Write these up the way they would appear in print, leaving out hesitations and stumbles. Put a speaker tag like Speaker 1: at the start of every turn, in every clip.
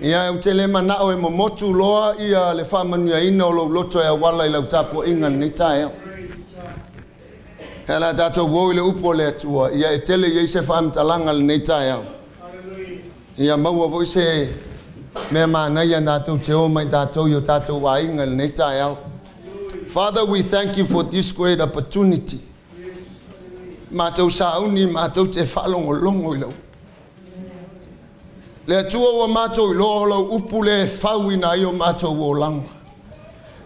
Speaker 1: Ia utele mana o momotu loa ia le whamanu ina o lo loto e wala I lau tapo inga ni tae. Hela tato woi le upo le atua. Ia e tele ia se whamtalanga le ni tae. Ia maua voi se mea mana ia tato te o mai tato yo tato wa inga le ni tae. Father, we thank you for this great opportunity. Mātou sauni, mātou te whalongo longo I lau. Le atua wa mātou I loa lau upu le whauina I o mātou o langa.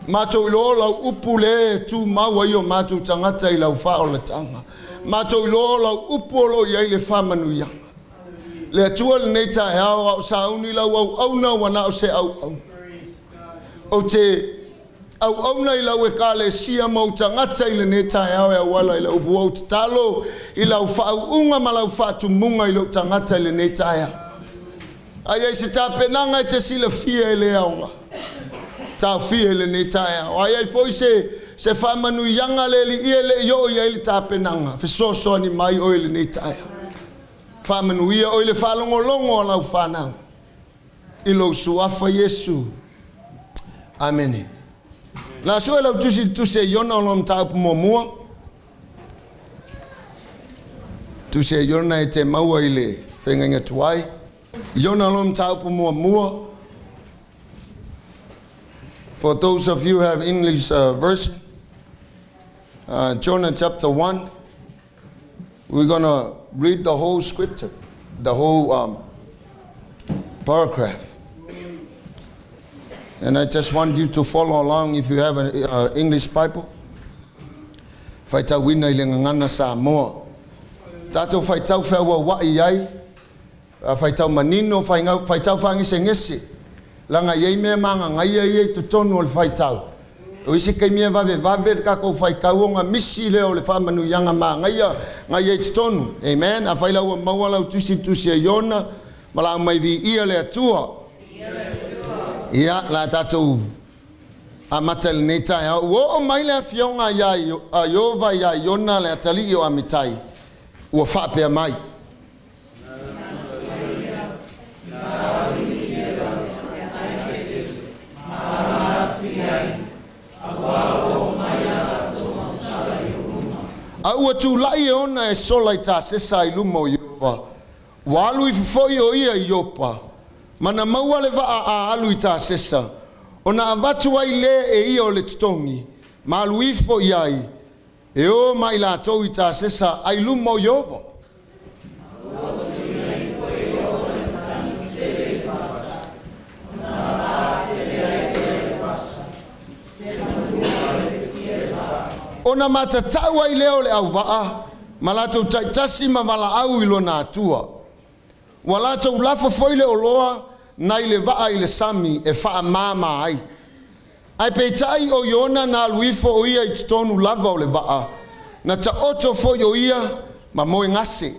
Speaker 1: Mātou I loa lau upu le tu maua I o mātou tangata I lau whao le tanga. Mātou I loa lau upu o lo I le whamanu ianga. Le atua le neita e au au sauni lau au auna wana o se au. O te au auna I lau e ka le sia mau tangata I le neita e au e awala I lau upu au te talo I lau whau unga ma lau whatu munga I lau tangata I le neita e au. Ai se tapenanga te sila fia ele aunga. Ta fia ele ne tae. Ai foi se famanu yanga le ile yo ia ile tapenanga. Fe so ni mai o ile ne tae. Famanu ia o ile falongo longo la ufana. Ilo suafa Yesu. Amen. La so la tu se yona lom ta pomomua. Tu se yona te maua ile fenga tuai. Yona lom taupu mua. For those of you who have English version, Jonah chapter 1, we're going to read the whole scripture, the whole paragraph. And I just want you to follow along if you have an English Bible. Faitau wina ilenga ngana sa moa. Tato faitau fewa wa iai. Faitau manino faitau fangi sengesi langa yei me manga ngai yei to tonu le faitau o isi kai me vave ka ko faikau nga misi le o le famanu yanga ma ngai yei to tonu amen a faila o mawala tusi yona mala mai vi ia le atua ia la tatu a matel neta ya o mai le fionga ya yova ya yona le atali o amitai o fa pe mai Aua tu lai ona e sola I ta sesa I lumo Iopa. Walu I fufoi o ia Iopa. Mana maua le vaa a alu I ta sesa. Ona avatu ai le e ia o le tutongi. Ma alu ifo iai. E o mai la tau I ta sesa ai lumo Iopa. Ona matatau ai leo le au vaa, malato taitasi ma vala au ilo na atua. Walato lafo foile oloa, na ile vaa ile sami e faa mama ai. Ai peitai o yona na aluifo o ia itutonu lava o le vaa, na ta oto fo yo ia ma moe ngase.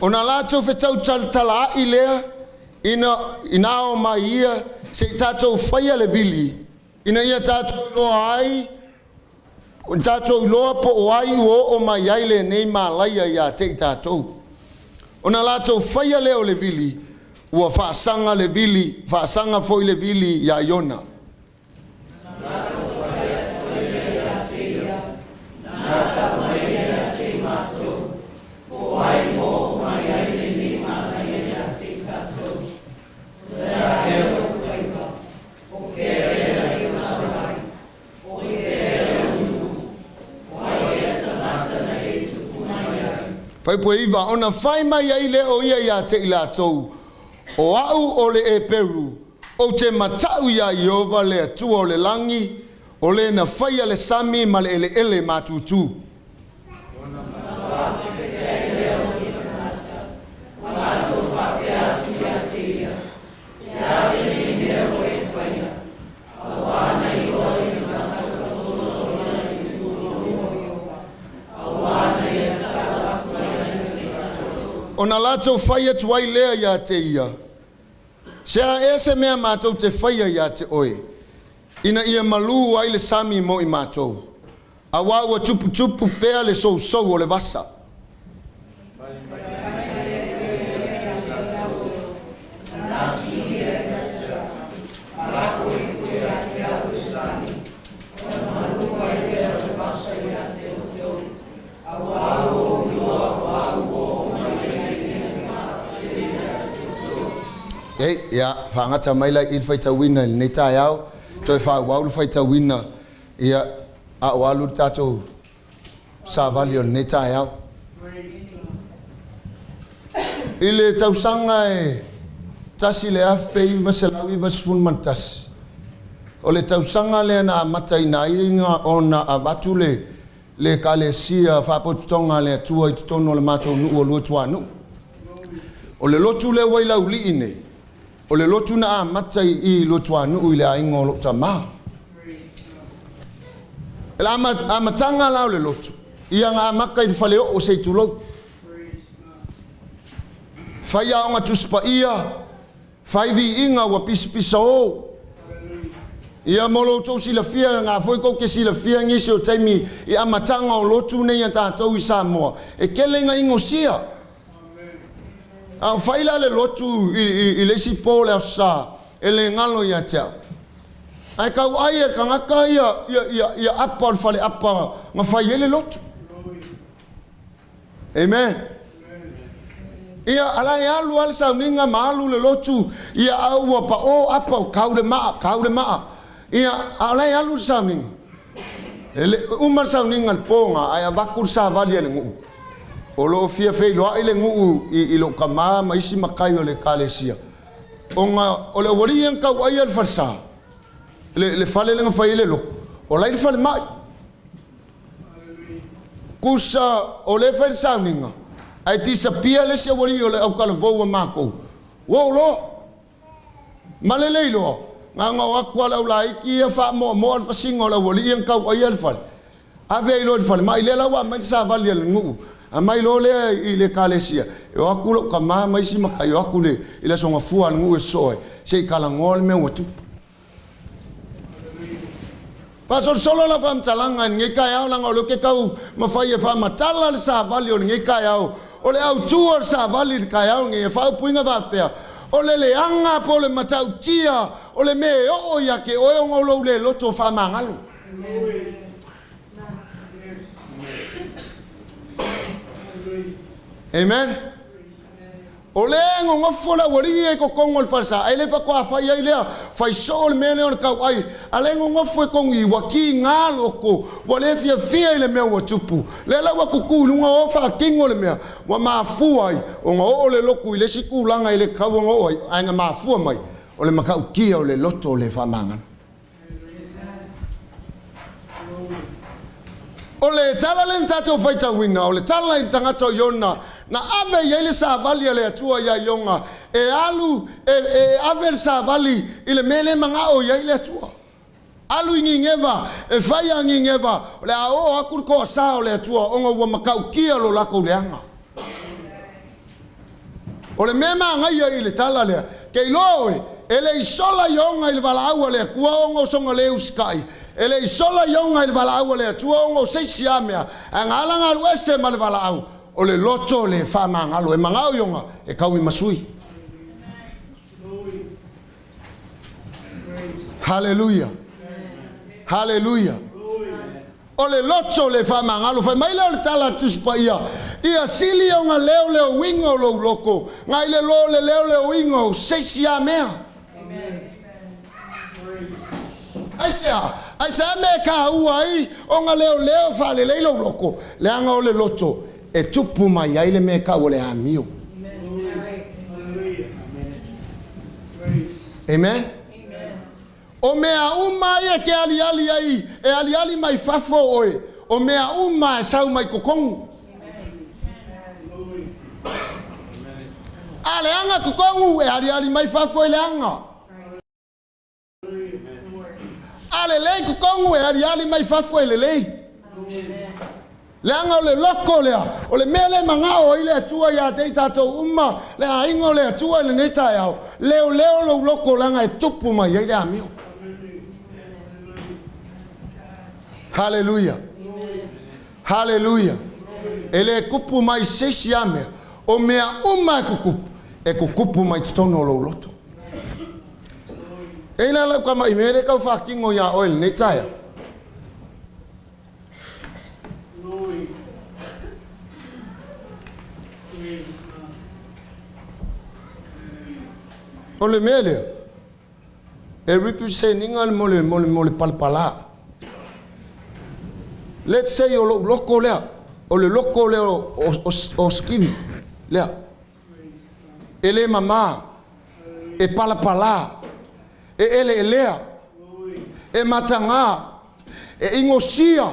Speaker 1: Ona lato fetau tala ilea ina o mai ia se tato faia le bili ina ia tato lo ai tato lo po o ai o mai ai le nei malaia ia te tato ona lato faia le bili ua fa sanga le bili fa sanga foi le bili ya yona Fai po iwa ona fai mai ai le o ia ia te ila tou. O au o le e peru. O te matau ia Iova le atua o le langi. O le na fai le sami ma le ele matutu. ona latou fai atu ai lea ia te ia. Sea ese mea mātou te whaia ia te oe. Ina ia malu ai le sami mo i mātou. A wāua tupu tupu pēa le sou o le vasa. Ia, whangata mai lai il whaita wina nei tai au. Toi whaau whaita wina. Ia, a walu tātou sa vali o nei tai au. Ile tausanga e tasi le awhei maselawi vasfun mantasi. O le tausanga le na matai na inga o na avatu le kalesia whapotonga le atua i tutono le mātou nu o luatua nu. O le lotu le wailau li ine. O le lotu na matai i luatua nu i le ainga o lota maa. E la amatanga lao le lotu. Ia ngā maka i whale o se tulou. Whai aonga tuspa ia. Whai vi inga wa pispisa o. Ia molo tau sila fia ngā foi kou ke sila fia ngisi o taimi i amatanga o lotu nei a tātou i Samoa. E kelenga ingo sia. Au whaila le lotu i lesi pō le sa e le ngalo ia tea. Ai kau ai e ka ngaka ia apa o whale apa ngā whai ele lotu. Amen. Ia alai alu al sa ninga malu le lotu ia au pa o apa o kau le maa. Ia alai alu sa ninga. Ele umar sa ninga ponga ai abakur sa vali le ngu. O lo fia fei loa ile ngu i lo kama ma isi makai o le kalesia. O le wali yang kau ai al farsa. Le fale le ngafai le lo. O lai fale mai. Kusa o le fai sa ninga. Ai disapia le se wali o le au kala voua mako. Wo lo. Malelei lo. Nga wakwa la ulai ki fa mo al fasingo la wali yang kau ai al fale. Ave lo fale mai le la wa mai sa vali le ngu. A mai lo le i le kalesia. E o aku lo ka maa mai si maka i o aku le i la songa fua al ngu e soe. Se i kala ngol me watu. Pasol solo la fam talanga nge kai au langa o lo ke kau mawhai e fa matala le sa vali o nge kai au. O le au tua sa vali le kai au nge e fa puinga vapea. O le anga po le matau tia. O le me o ya ke o e o ngolo le loto fa mangalo. Amen. O le ngofo la wali e ko kongo le falsa. Ai le fa kwa fa ia ile. Fa sol me le ka ai. Ale ngofo ko ngi waki ngalo ko. Wale fia ile me wa tupu. Le la wa kuku lunga o fa kingo le me. Wa ma fu ai. O nga o le loku ile siku langa ile ka ngo ai. Ai nga ma fu mai. O le makau kia o le loto le fa manga. O le tala le tato faita wina. O le tala le tangato yona. Na ave yele sa vali le atua ya yonga e alu ave sa vali ile mele manga o yele atua alu ngingeva e faya ngingeva le o akur ko sa le atua onga wa makau kia lo la ko leanga o le mema ngai ile tala le ke loe ele isola yonga ile vala au le kua onga songa le uskai ele isola yonga ile vala au le atua onga se siamea angalanga wese mal vala au o le loto le fa mangalo e mangao yonga e kau i masui. Hallelujah. Hallelujah. O le loto le fa mangalo fa mai le tala tuspa ia sili yonga leo wingo lo loko ngai le lo le leo wingo seisia mea. Aisa me ka uai onga leo fa le lo loko le anga o le loto e tupu mai ai le me ka o le amio. Amen. O mea uma ia ke ali ai e ali mai fafo oe o mea uma e sau mai kokongu. Ale anga kokongu e ali mai fafo e le anga. Ale lei kokongu e ali mai fafo e le lei. Leanga o le loko lea, o le mele mangao i le atua ia te tatou uma, le aingo le atua i le neta eau, leo lo loko langa e tupu mai i le amio. Hallelujah. Hallelujah. Ele kupu mai sesi amea, o mea uma e kupu mai tono lo loto. E la kama i mere kau whakingo ia o le neta eau. O le mele e representinga le mole palpala. Let's say o loko lea, o le loko lea o skivi lea. E le mama, e palapala, e ele lea, e matanga, e ingosia.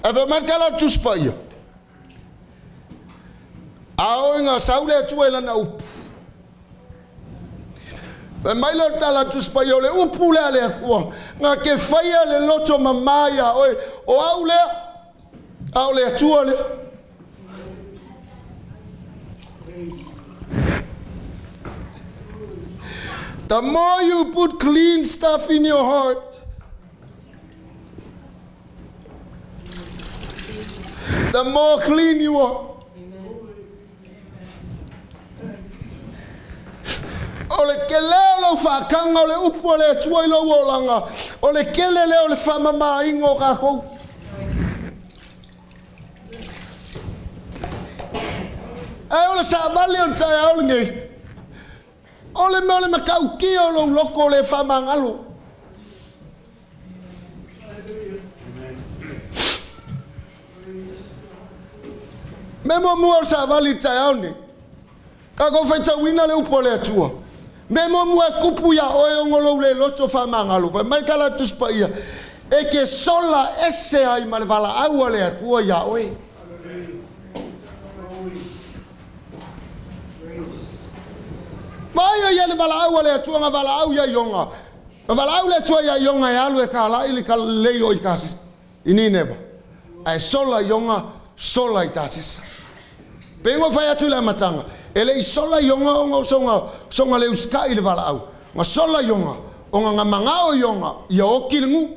Speaker 1: Ave markala tuspa ia. Ao inga saule atua ilana upu. Mailo tala tuspa ia le upu lea lea kua. Nga ke whaia le loto mamaya oi. O au lea atua lea. The more you put clean stuff in your heart, the more clean you are. O le keleo lo whakanga o le upu o le atua i lo wolanga. O le kele leo le whamama ingo kako. E o le saabali o tai au ngei. O le mea le makau ki o lo loko le whamangalo. Me mo mua o saabali tai au ngei. Kako whaita wina le upu o le atua. Me mo mua kupu ya oe o ngolo le loto whamangalo. Vai mai kala tuspa ia. E ke sola ese ai ma le wala aua le akua ya oe. Mai ia le wala aua le atua nga wala au ya ionga. Nga wala au le atua ya ionga e alu e ka la ili ka leo i kasi. Ini neba. Ai sola ionga, sola i tasisa. Pengo whai atu le matanga. Ele i sola ionga o ngau songa le uska i le wala au. Nga sola ionga, o nga mangao ionga, ia oki le ngu.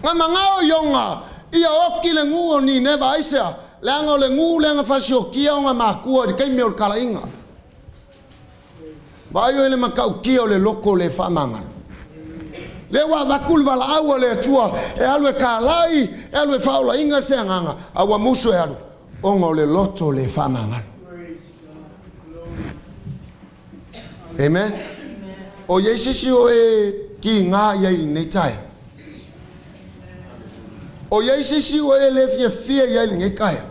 Speaker 1: Nga mangao ionga, ia oki le ngu o ni neba aisea. Leanga o le ngu, leanga fasio kia o nga makua, di kai mea o kala inga. Vai o ele makau kia o le loko le whamanga. Le wa vakul wala au le atua, e alu e kālai, e alu e whaula inga se anganga, awa muso e alu. Ongo le loto le whamanga. Amen. O yeisisi o e ki ngā iei nei tai. O yeisisi o e le fia iei ngai kaya.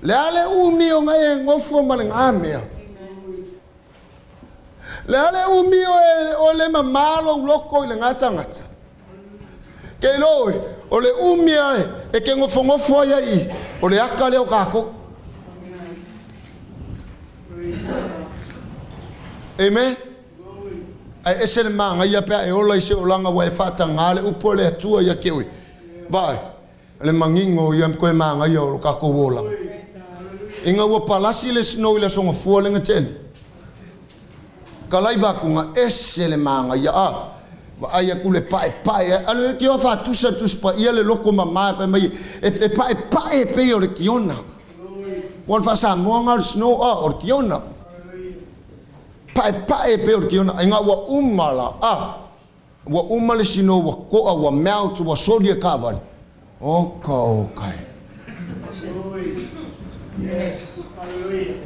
Speaker 1: Le ale umi o ngai e ngofo ma le ngā mea. Le ale umi o le mamalo loko i le ngā tangata. Kei loi, o le umi ai, e ke ngofo ai i, o le aka leo kako. Amen. Ai ese le manga ia pea e ola i se olanga wa e whata ngale upo le atua ia keui. Vai, le mangingo ia koe manga ia o kako wola. Inga ua palasi le snow i le songa fua le ngateni. Kalai vakunga ese le manga ia a. Ai aku le pae. Alo ki o fa tusa tuspa ia le loko mama fa mai e pae pe o le kiona. Wal fa sa monga le snow a o kiona. Pae pe o kiona inga wa umala a. Wa umale sino wa koa wa melt wa sodia kavan. Okay. Yes.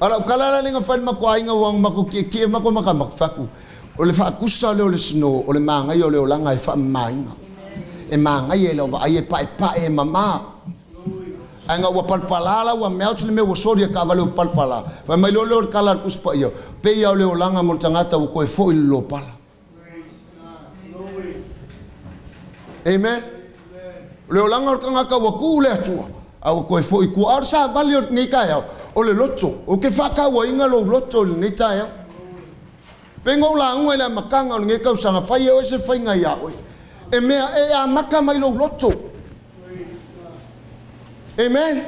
Speaker 1: Ala kala ninga fa makwa inga wang makuki mako makamakfaku. O le whaakusa leo le sino, o le māngai o leo langa e whaamainga. E māngai e leo wa ai e pae mama. Anga ua palpalala ua meautu le me ua soria ka wale ua palpala. Vai mai leo leo kala kuspa ia. Pe ia o leo langa mo tangata ua koe fo i lo pala. Amen. Leo langa o kangaka ua ku le atua. A ua koe fo i kua. Aur sa vali o nei kai au. O le loto. O ke whaka ua inga lo loto le nei tai au. Pengo la unga la makanga nge kau sanga fai o se fai ngai a oi. E mea e a maka mai lo loto. Amen.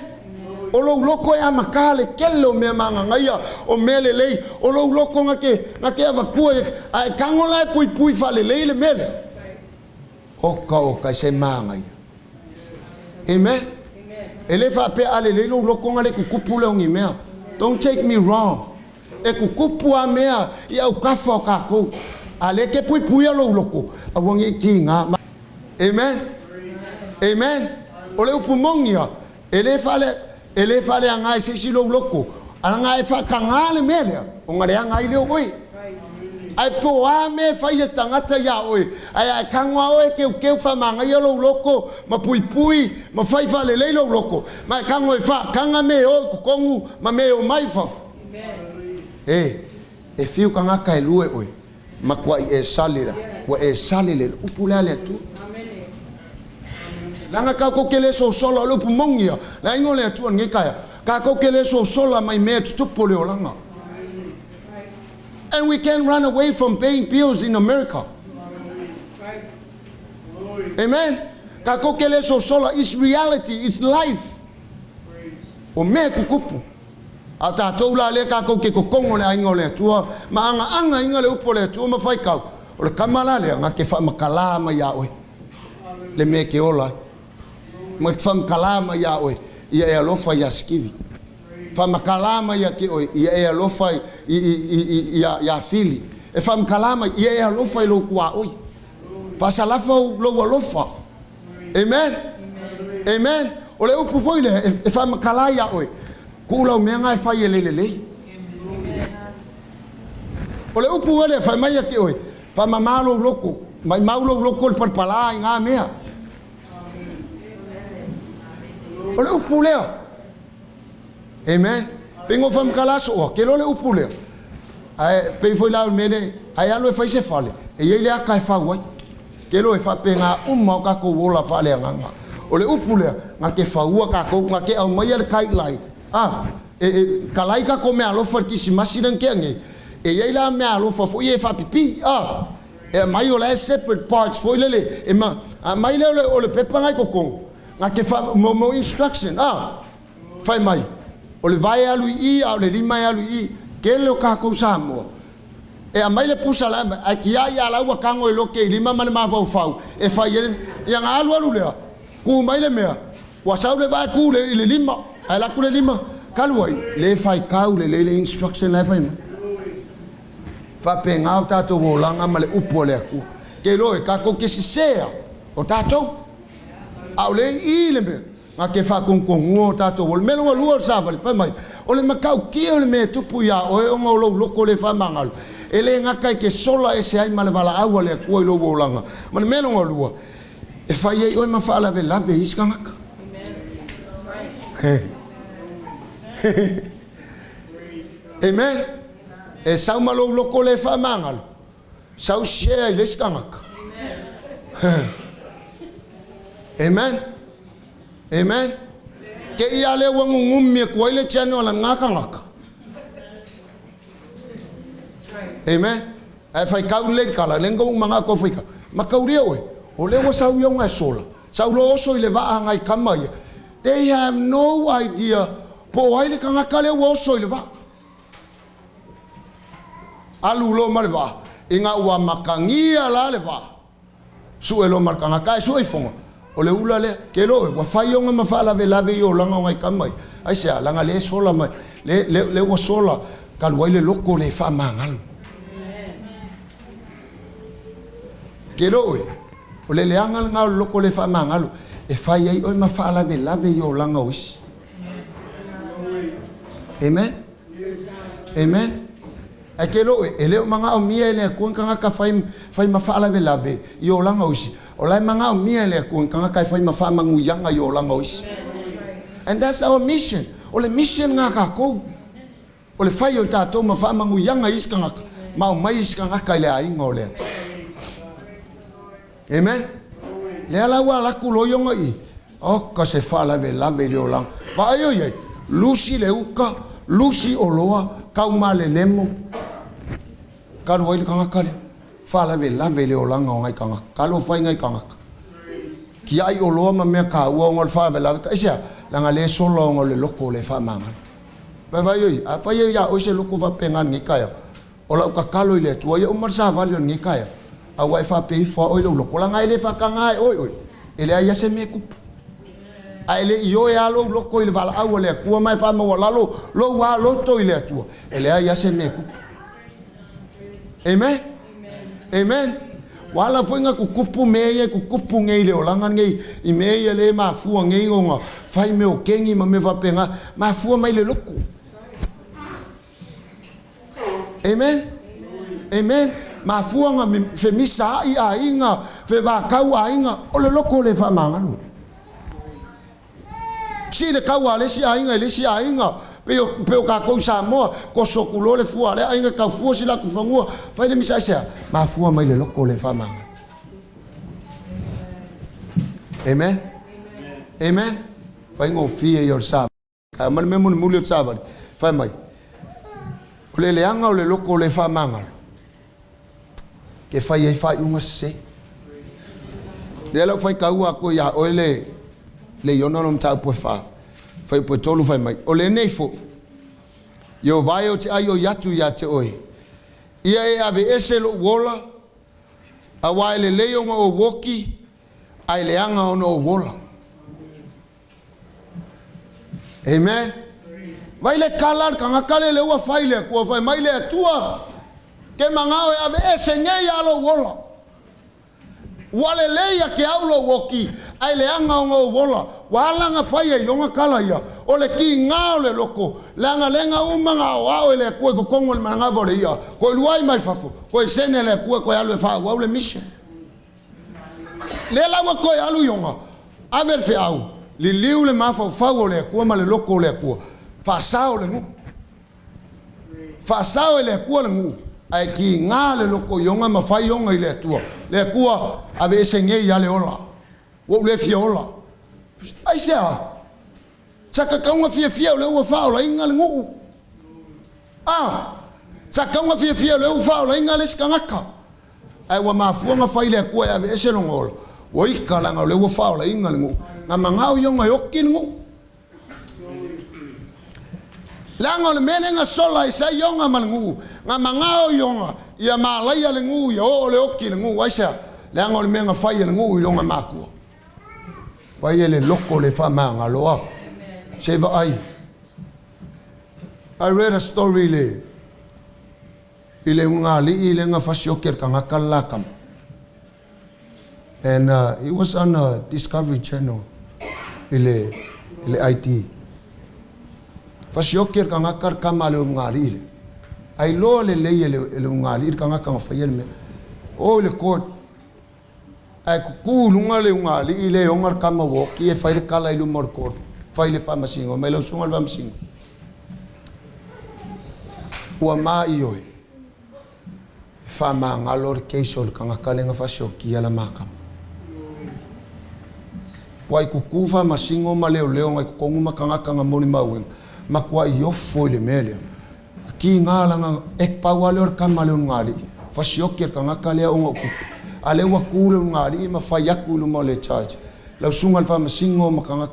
Speaker 1: O lo loko e a maka le kelo mea manga ngai a o mele lei. O lo loko ngake avakua e kangola e pui pui fa le lei le mele. Oka se manga ia. Amen. Ele fa pe ale le lo loko ngale kukupu le ongi mea. Don't take me wrong. E kukupu a mea ia u kafa o kako. Ale ke pui pui a lo loko. A wangi ki nga. Amen. Amen. Ole upumongia. Ele fale anga se si lo loko. Anga e fa kangale mele. O ngale anga ile oi. Ai po a me fai e tangata ia oi. Ai kangwa oi ke fa manga ia lo loko. Ma pui pui. Ma fai fa le lo loko. Ma kangwa e fa kanga me o kukongu. Ma me o mai fafu. E fiu kanga kai lue oi. Ma kwa e salira. Kwa e salile. Upulale tu. Langa ka ko kele so solo lo pumongia. La ingole atu nge kaya. Ka ko kele so solo mai me tu pole olanga. And we can't run away from paying bills in America. Amen. Ka ko kele so solo is reality, is life. O me kukupu. Ata toula le ka ko ke ko kongo le ingole atu ma anga ingole upole atu ma fai kau. O le kamala le nga ke fa makala ma ya oi. Le me ke ola. Ma fam kalama ya oi ia e alofa ya skivi fam kalama ya ke oi ia e alofa ya fili e fam kalama ia e alofa lo kwa oi pasalafa lo alofa. Amen. Amen. Ole upu foile e fam kalaya oi kula me nga fa ye lele ole upu ole fa mai ke oi fam malo loko mai malo loko per pala nga mea. Ole upuleo. Amen. Pengo fam kalaso o ke le upuleo. Ai pe foi la mene ai alo fai se fale. E ele aka fa wai. Ke lo fa penga umma ka ko wola fale nganga. Ole upuleo nga ke fa ua ka ko nga ke au mai le kai lai. Kalai ka ko me alo fa ki si masidan ke nge. E ele me alo fa fo ye fa pipi. E mai ole separate parts foi lele. E ma mai le ole pepa ngai ko kong. Nga ke fa mo instruction fai mai o le vai alu I o le lima alu I ke le ka ko samo e a mai le pusa la a ki ya la wa kango e lo ke lima male ma fau e fai ya nga alu le ku mai le mea wa sau le vai ku le lima ai la ku le lima kaluai le fai kau le instruction le fai fa penga o tato volanga ma le upo le ku ke lo e ka ko ke si sea o tato au le I le me nga ke fa con o tato wol melo lu sa vale fa mai o le makau ki o le me tupu ya o o lo loko le fa mangal ele nga kai ke sola ese ai male vala au le ko lo bolanga ma le melo lu e fa ye o ma fa la ve la ve iska nga amen e sa ma lo loko le fa mangal sa share le iska nga amen. Amen. Ke ia le wangu ngummi ko ile chano la ngaka ngaka. Amen. Ai fai kau le kala lengo manga ko fika. Makauria oi. O le wa sau yo ngai sola. Sau lo oso ile va ngai kamai. They have no idea po ai le ngaka le wa oso ile va. Alu lo male va. Inga ua makangia la le va. Suelo markanga kai sui fonga. O le ula le ke lo wa fai onga ma fa la ve yo langa ngai kamai ai se langa le sola mai le wa sola ka lo ile loko le fa mangal ke lo o le angal nga loko le fa mangal e fai ai o ma fa la ve yo langa wis. Amen. Amen. Ai ke lo e le manga o mia le ko nga ka fai ma fa la ve yo langa wis. O lai manga o mia le ko kanga kai fai mafa mangu yanga yo langa ois. And that's our mission. O le mission nga ka ko. O le fai o tatou mafa mangu yanga is kanga ma o mai is kanga kai le ai ngole. Amen. Le ala wa la ku lo yonga I. O ka se fa la ve le o langa. Ba ayo ye. Lucy le uka, Lucy o loa, kau ma le lemo. Kalu ai kangaka le. Fala ve lave le olanga o ngai kangaka. Kalu fai ngai kangaka. Ki ai o loa ma mea ka ua ngol fa ve lave. Isia, langa le solo ngol le loko le fa manga. Vai vai oi, a fai ia o se loko fa pengan ngi kaya. Ola ka kalo ile tua ia umar sa valio ngi kaya. A wai fa pe fo oi lo loko langa ile fa kanga oi oi. Ele ai se me kup. A ele io e alo loko ile vala au le kua mai fa mo lalo lo wa lo to ile tua. Ele ai se me kup. Amen. Amen. Wala foi nga kukupu meia kukupu ngei le olanga ngei I meia le mafua ngei onga fai me o kengi ma me vapenga mafua mai le loko. Amen. Amen. Mafua nga fe misa I a inga fe va kau a inga o le loko le fa manga no. Si le kau a le si a inga Peo ka kou sa moa ko sokulo le fua le ainga ka fua sila ku fangua fai le misa sia ma fua mai le loko le famanga. Amen. Amen. Fai ngo fie your sa ka mal me mun mulio tsaba fai mai o le leanga o le loko le famanga ke fai ai fai unga se le la fai ka ua ko ya o le yona no mta po fa fai po tolu fai mai o le nei fo yo vai o te ayo yatu ya te oi ia e ave ese lo wola a wai le leo ma o woki ai le anga ono o wola. Amen. Vai le kalar kanga kale le ua fai le kua fai mai le atua ke mangao e ave ese ngei alo wola wale leia ke aulo woki ai le anga o wola walanga fai e yonga kala ia o le ki ngao le loko langa lenga umanga o le kue ko kongo le manga vore ia ko luai mai fafo ko sene le kue ko alu fa wa le mission le lawa ko alu yonga aver fe au li liu le mafa fa o le kue ma le loko le kue fa sao le ngu fa sao le kue le ngu ai ki ngā le loko yonga ma fai yonga I le atua le kua ave ese ngei ale ola wo le fia ola ai sea tsaka kaunga fia o le ua fao la inga le ngu tsaka kaunga fia o le ua fao la inga le skangaka ai wa mafuanga fai le kua ave ese longola wo ika langa o le ua fao la inga le ngu nga mangao yonga yoki le ngu langa le menenga sola isa yonga malngu nga mangao yonga ia malaya le ngu ia o le oki le ngu waisa langa le menga fai le ngu ilonga maku wai le loko le fa manga loa seva ai I read a story le ile ungali ile nga fasioker kanga kalakam and it was on a Discovery Channel ile IT fasioker kanga kar kamale ungali ai lo le le ungali kanga kanga fayel me o le court ai ku lunga le ungali ile ongar kama wo ki e faile kala ilu mor court faile fa masingo me lo sungal va masingo wa ma ioi fa ma ngalor keisol kanga kalenga fasioki ala makam wai ku fa masingo ma leo ngai kongu makanga kanga moni maweng makwa yofo le mele ki ngalanga ek pawale or kamale ngali fasioker kanga kale ongo ku ale wa kule ngali ma fayakulu mo le charge la sungal fa masingo makanga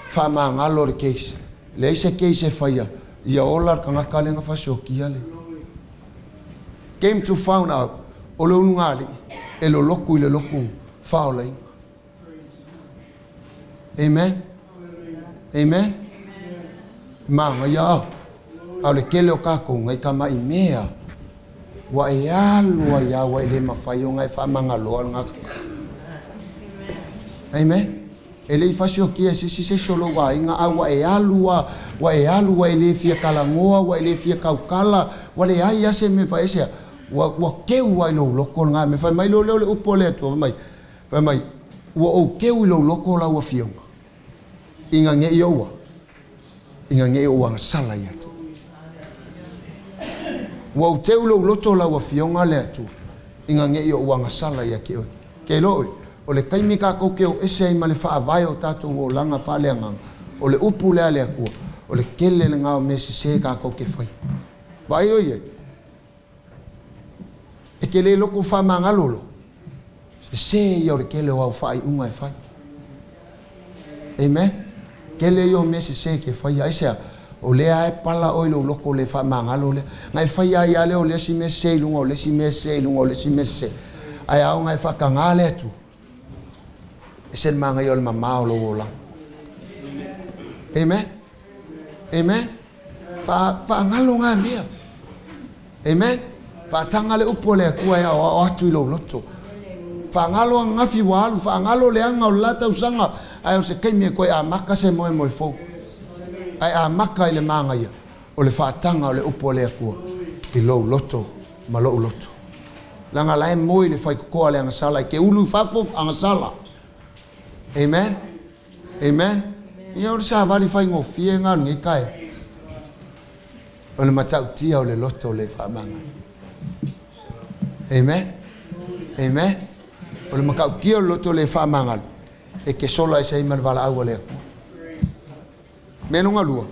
Speaker 1: fa ma ngalor case le se case faya ya olar kanga kale nga fasioki ale came to found out olo ngali elo loku ile loku faulai. Amen. Amen. Manga ya ale kele o kako ngai kama imea wa yalu wa ya wa ile mafayo ngai fa manga lo nga. Amen. Ele fasio kia si solo wa inga wa yalu wa ile fia kala ngoa wa ile fia kaukala wa le ai ase me fa ese wa keu wa lo loko nga me fa mai lo le upole to mai fa mai wa o keu lo loko la wa fio inga nge yo inga nge o sala ya tu wa teulo loto la wa fionga le tu inga nge yo wa sala ya ke lo o le kaimi ka ko ke o ese ma le fa vai o tatu o langa fa le nga o le upu le ale ku o le kele le nga o mesi se ka ko ke foi vai o ye e ke le loko fa mangalolo se yo ke le wa fai unga fai amen ke le yo me se ke fai ai se o le ai pala o lo loko le fa mangalo le ngai fai ai ale o le si me se lungo le si me se lungo le si me se ai au ngai fa kangale tu e sen manga yo le mama o lo la amen amen fa ngalo nga mia amen fa tanga le upo le kua ya o atu lo loto fa ngalo nga fi walu fa ngalo le anga o lata usanga ai o se kemi ko a maka se mo mo fo ai a maka le manga ia o le fa tanga o le upo le kua i lo loto ma lo loto langa lai mo le fa ko le anga sala ke ulu fa fo anga sala amen amen ia o sa vali fa ngo fie nga ngi kai o le matau tia o le loto le fa manga amen amen o le makau tia o le loto le fa manga e ke sola e sei mal vala au le menunga lua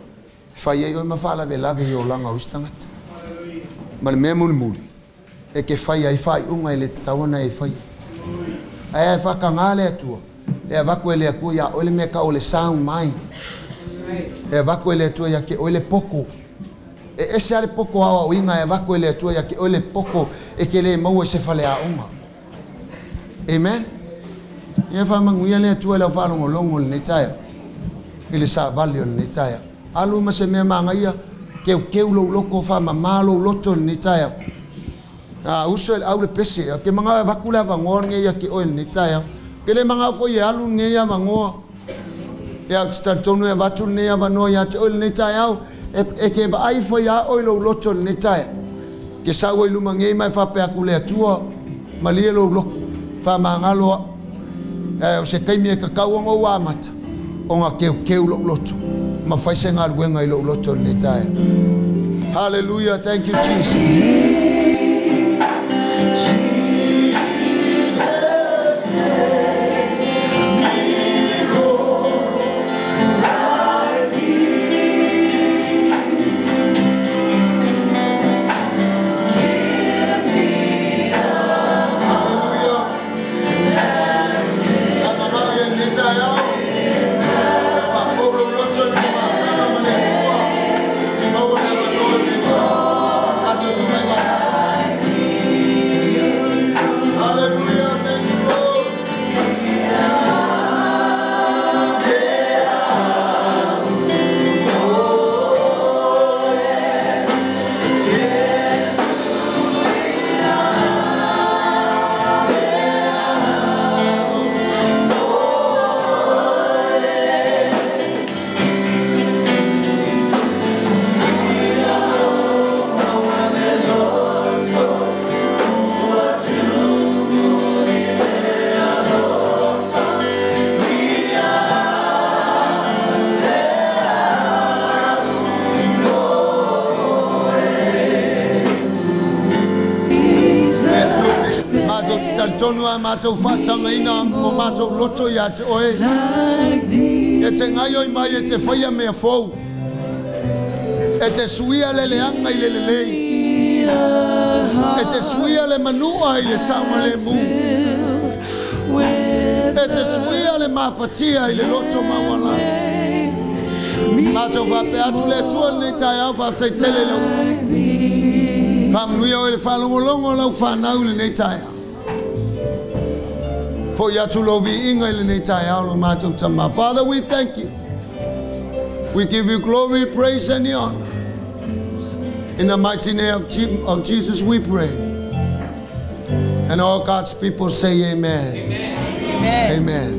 Speaker 1: fa ye o ma fala ve lave yo langa ustangat mal me mul e ke fa ai fa unga ile tawana e fa ai fa kangale tu e va kwele ku ya o le me ka o le sound mai e va kwele tu ya ke o le poko e ese ale poko a o inga e va kwele tu ya ke o le poko e ke le mau se fale a uma amen ia fa manguia le tu le fa longo le taia ile sa vale le taia alu ma se me manga ia ke lo loko fa mamalo loto le taia a uso au le pese ke manga va kula va ngornge ia ke o le taia ke le manga fo ia alu nge ia mangoa ia sta tonu e vatu ne ia vano ia te o le taia e ke ba ai fo ia o lo loto le taia ke sa o lu mangi mai fa pe akule tua malie lo loko fa mangalo o se kai me ka kau ngo wa mata o nga ke lo loto ma fai se ngal wenga i lo loto le taia hallelujah thank you Jesus matou fatanga ina mo matou loto ya te oe e te ngai oi mai e te whaia mea fou e te suia le leanga i le lelei e te suia le manua i le sauma le mu e te suia le mafatia i le loto mawala matou vape atu le tua nei tai au vaftai tele lau whamnuia o le whalongolongo lau whanau le nei tai au for Yatulovi Inga. Father, we thank you. We give you glory, praise, and honor. In the mighty name of Jesus, we pray. And all God's people say amen. Amen. Amen.